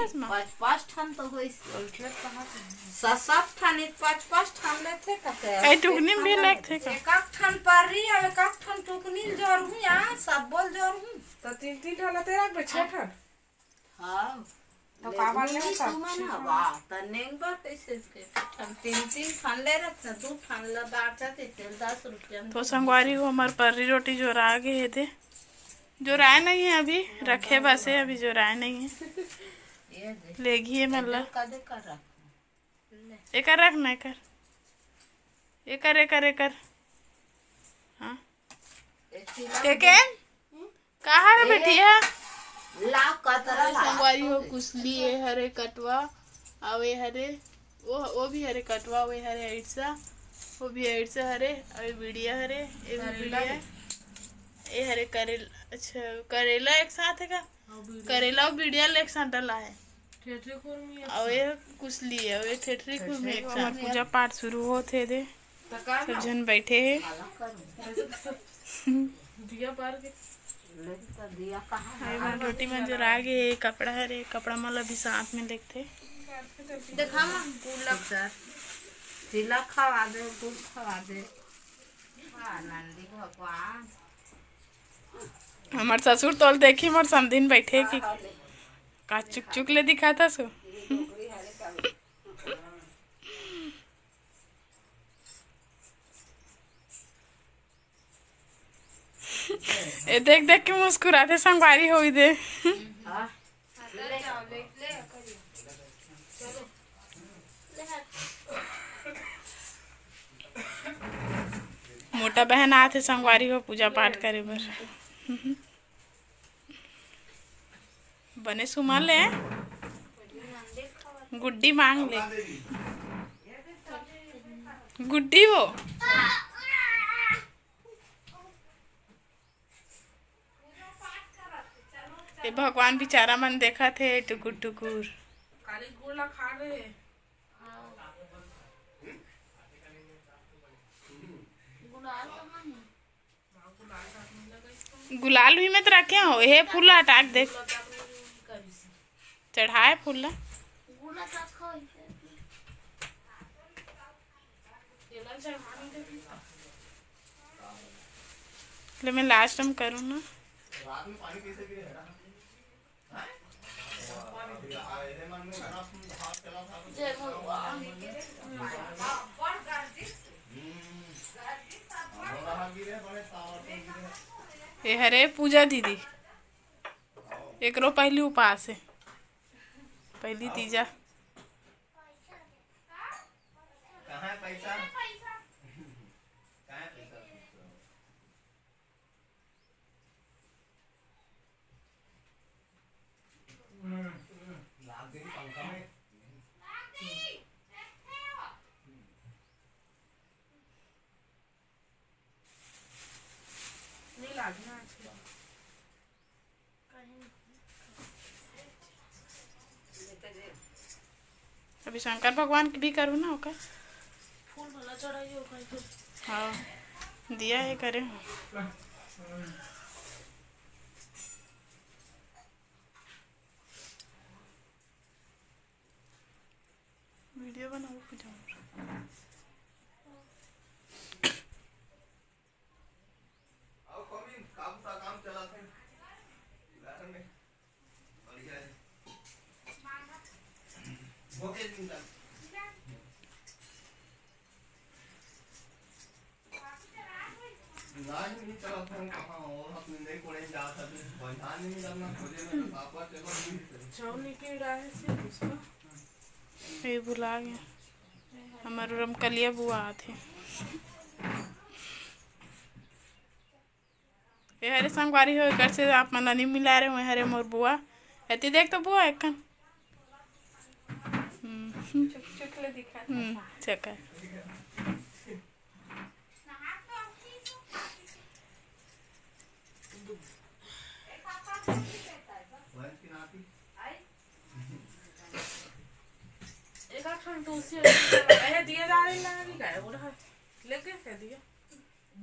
बस मां पाँच पाँच ठान तो होई सात सात ठान एक पाँच पाँच ठान ले थे कते ए टुकनी भी लग थे का एक आठ ठान पारी और एक आठ ठान टुकनी जोर हूं यार सब बोल जोर हूं तो तीन तीन ठान तेरा पे छह ठान हां तो काबा ले तो मना वाह तनेंग बा कैसे के ठान तीन तीन ठान ले रखना दो ठान ला दार चाहते तेल 10 रुपया तो संगवारी को हमार पर्री रोटी जो रा गए थे जो राय नहीं है अभी रखे बस है अभी जो राय नहीं है ये दे लेगी है मतलब कदे कर रख एक रख ना एक हाँ एक कहाँ रे बेटिया ला कतरा ला संगवारी हो कुसली है हरे कटवा आवे हरे वो भी हरे कटवा वे हरे ऐसा वो भी ऐसा हरे अभी बिड़िया हरे ये भी बिड़िया ये हरे करेला अच्छा करेला एक साथ है का करेला और बिड़िया एक साथ डला है और ये कुसली है और ये ठेठरी खुर में एक साथ पूजा पाठ शुरू होते थे सब जन बैठे हैं दिया पार के दिया कहां रोटी में जो आ गए कपड़ा हरे कपड़ा मतलब भी साथ में देखते देखा मां गुलक सर तिलक खवा दे दूध खवा दे नंदी भगवान हमार ससुर तोल देखी मोर समदिन बैठे की का चुक चुक ले दिखाता सो ए देख देख के मुस्कुराते संगवारी होई दे मोटा बहन आते संगवारी हो पूजा पाठ करे बर बने सुमा ले गुड्डी मांग ले गुड्डी वो ये भगवान बेचारा मन देखा थे टुकुर टुकुर काली गुला खा रहे गुलाल भी में तो रखे हो ये फूल हटा देख चढ़ाए फूल ले मैं लास्ट टाइम करूँ ना रात में पानी कैसे गिरे है जय भगवान ये हरे पूजा दीदी एक रो पहली उपास है पहली तीजा कहाँ है पैसा नहीं लागना अभी शंकर भगवान की भी करूँ ना ओका फूल भला चढ़ाइए ओका हाँ दिया है करे वीडियो बनाओ पूजा काम चला थे में बढ़िया है ओके नहीं चला था कहाँ और अपने नहीं कोड़े जा सकते बंधान नहीं करना खोजे में पापा चलो छावनी के रहा से उसका ये भुला गया हमारे रमकलिया बुआ थे ये हरे संगवारी हो कर से आप मन नहीं मिला रहे हो हरे मोर बुआ ऐती देख तो बुआ एक कन चुटले दिखा चका एक आखन तो उसे है दिया जा रही ना भी काय वो लेके है दिया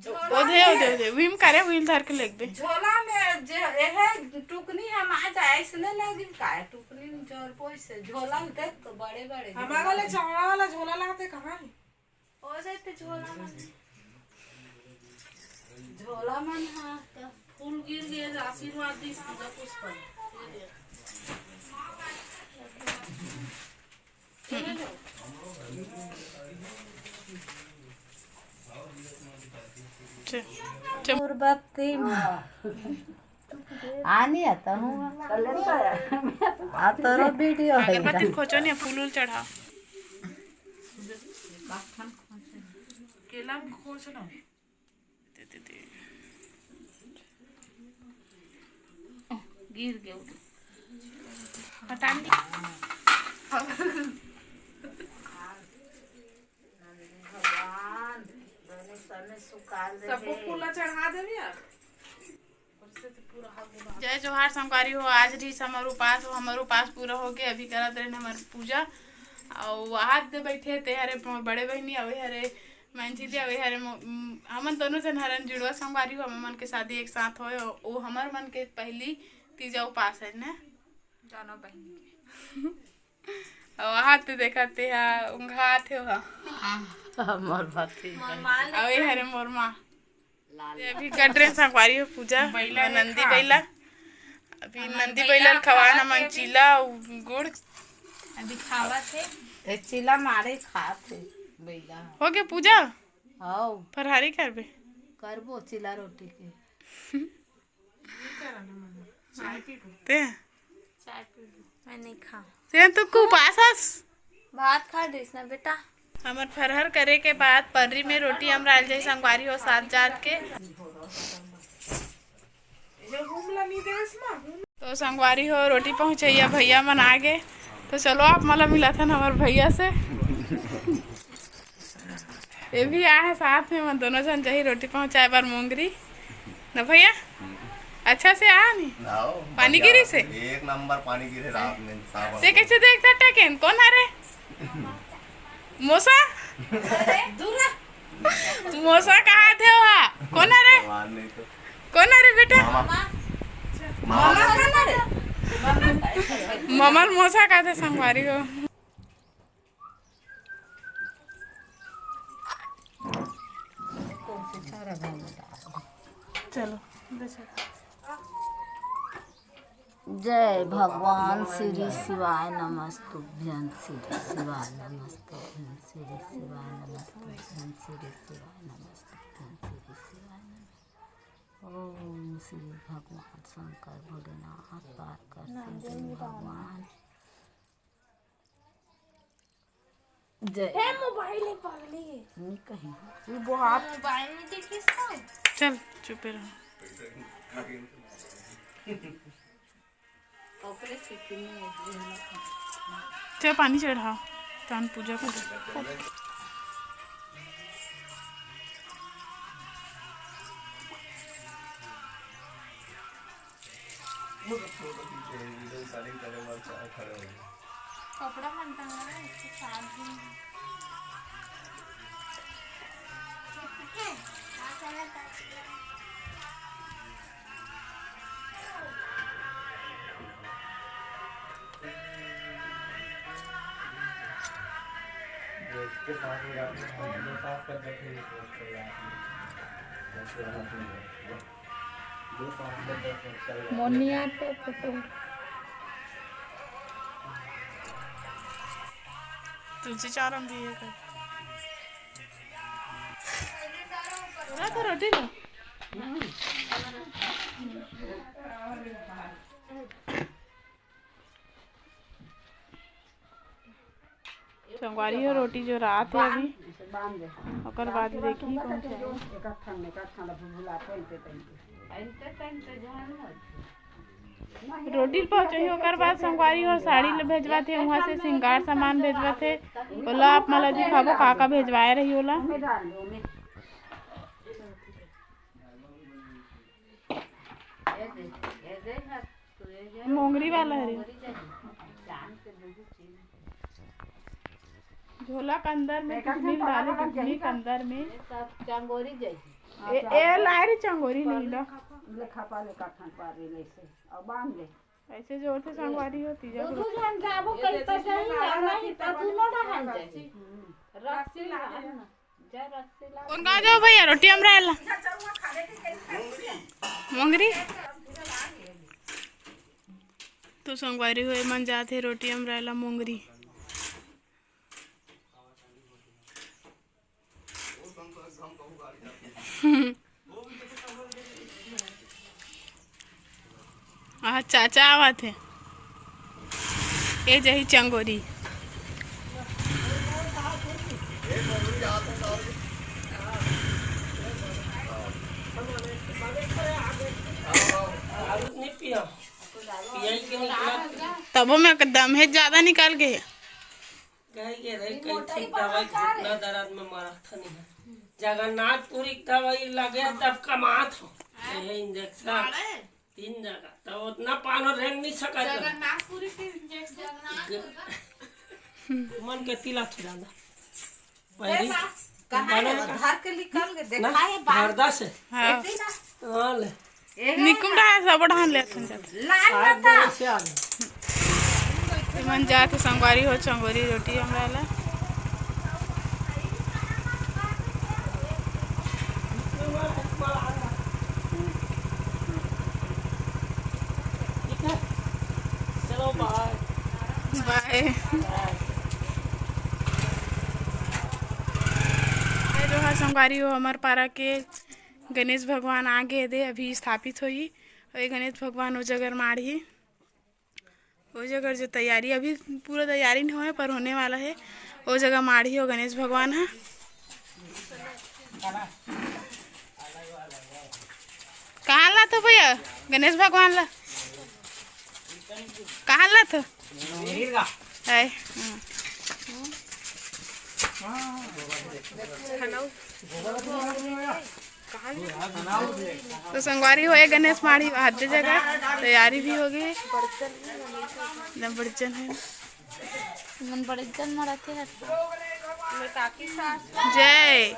ओधे विम करे व्हील धर के लेग बे झोला में जे है टुकनी हम आ जाए इसने लगी काय टुकनी 5 पैसे झोला में देख तो बड़े बड़े हमारे वाले चौड़ा वाला झोला लाते कहाँ है? और देते झोला में झोला में हाँ तो फूल गिर गए आशीर्वाद दी पूजा पुष्प बत्ती आनी आता हूँ तो वीडियो है अगरबत्ती खोचो नहीं फूल उल चढ़ाओ केला में खोज लो गिर गया हटा दी भगवान सबको फूला चढ़ा दे यार। जय जोहार संकारी हो। आज री हमार उपास हो, हमार उपास पूरा हो गया। अभी करत रहे हमार पूजा और आज दे बैठे ते हरे बड़े बहनी अवे हरे मंजिली अवे हरे हमन दोनों जन हरन जुड़वा संकारी हो। हमन के शादी एक साथ होए ओ हमार मन के पहली तीजा उपास है ना दोनों बहनी के और हाथ देखते हा उंघात हो मोर भक्ति अवे हरे मोर माँ अभी कर रहे संगवारी हो पूजा नंदी बैला अभी नंदी बैला खवाना मन चीला गुड़ अभी खावा थे एक चिला मारे खाते बैला हो गया पूजा हां फरहारी करबे करबो चिला रोटी के ते चाय पी लो। मैं नहीं खा ते तो को उपासस भात खा दिस ना बेटा। हमर फरहर करे के बाद पर्री में रोटी हम राल जाई संगवारी हो 7 जार के तो संगवारी हो रोटी पहुँचैया भैया मन आ गए तो चलो आप मला मिला था हमारे भैया से ये भी आया है साथ में मन दोनों जन जही रोटी पहुँचाए बार मोंगरी न भैया अच्छा से आया नहीं पानी गिरी से एक नंबर पानी गिरे रात में साफ ते कैसे देखता टकेन कौन है रे मोसा मोसा कहाँ थे वहाँ कौन है रे नहीं तो कौन है रे बेटा ममल मोसा कहाँ थे संगवारी को चलो जय भगवान श्री शिवाय नमस्तुभ्यं श्री शिवाय नमस्तुभ्यं श्री शिवाय नमस्तुभ्यं श्री शिवाय नमस्तुभ्यं श्री शिवाय नमः ओम श्री भगवान शंकर भोलेनाथ पार कर सिद्धि भगवान जय मोबाइल है पागली नहीं कहीं मोबाइल नहीं देखी इसका। चल चुपे रहो चल पानी चढ़ाओ तान पूजा करो कपड़ा बनता है इसके साथ ही के साथ में आपने साफ कर देते हैं दो साफ कर देते मोनिया पे फोटो तुलसी चारम भी है कर रोटी लो संगवारी हो रोटी जो रात है अभी और बाद देखी कौन रोटी पहुँचे ओकर बाद संगवारी हो साड़ी भेजवा थे वहाँ से श्रृंगार सामान भेजवा थे बोला आप मला दिखाबो का का भेजवाए रही होला मोंगरी वाला है झोला के अंदर में कितनी डाले कितनी के अंदर में चंगोरी जैसी ए लारी चंगोरी ले लो लेखा पाले काठन पारे ले से और बांध ले ऐसे जोर से संगवारी होती जा तू जान जाबो कल पर जाई ना ही त तू न ढहान जाई रस्सी ला ना जा रस्सी ला कौन कहाँ जाओ भैया रोटी हम रहेला मोंगरी तो संगवारी हुए मन जाते रोटी हम रहेला मोंगरी चाचा आवा थे ये जही चंगोरी तब में दम है ज्यादा निकाल के जगन्नाथपुरी दवाई लगे तब कमात हो इंजेक्शन 3 जगह तब उतना पानो रेंग नहीं सका जगन्नाथपुरी के इंजेक्शन मन के तिला थो ज्यादा कहां धार के निकाल के देखा है बर्दा से हां हां ले निकुम रहा सब ढान ले अपन जात लाल मता से आ मन जात संगवारी हो चंगोरी रोटी हमरा ला चलो बाय बाय जो संगवारी हो हमार पारा के गणेश भगवान आगे दे अभी स्थापित होई और गणेश भगवान वो जगह माड़ी वो जगह जो तैयारी अभी पूरा तैयारी नहीं हुआ पर होने वाला है वो जगह माड़ी हो गणेश भगवान है कहाँ ला तो भैया गणेश भगवान ला कहाँ ला तो है तो संगवारी होए गणेश माड़ी हद जगह तैयारी भी हो गई एकदम बड़चन है मन बड़े जन मराते हैं जय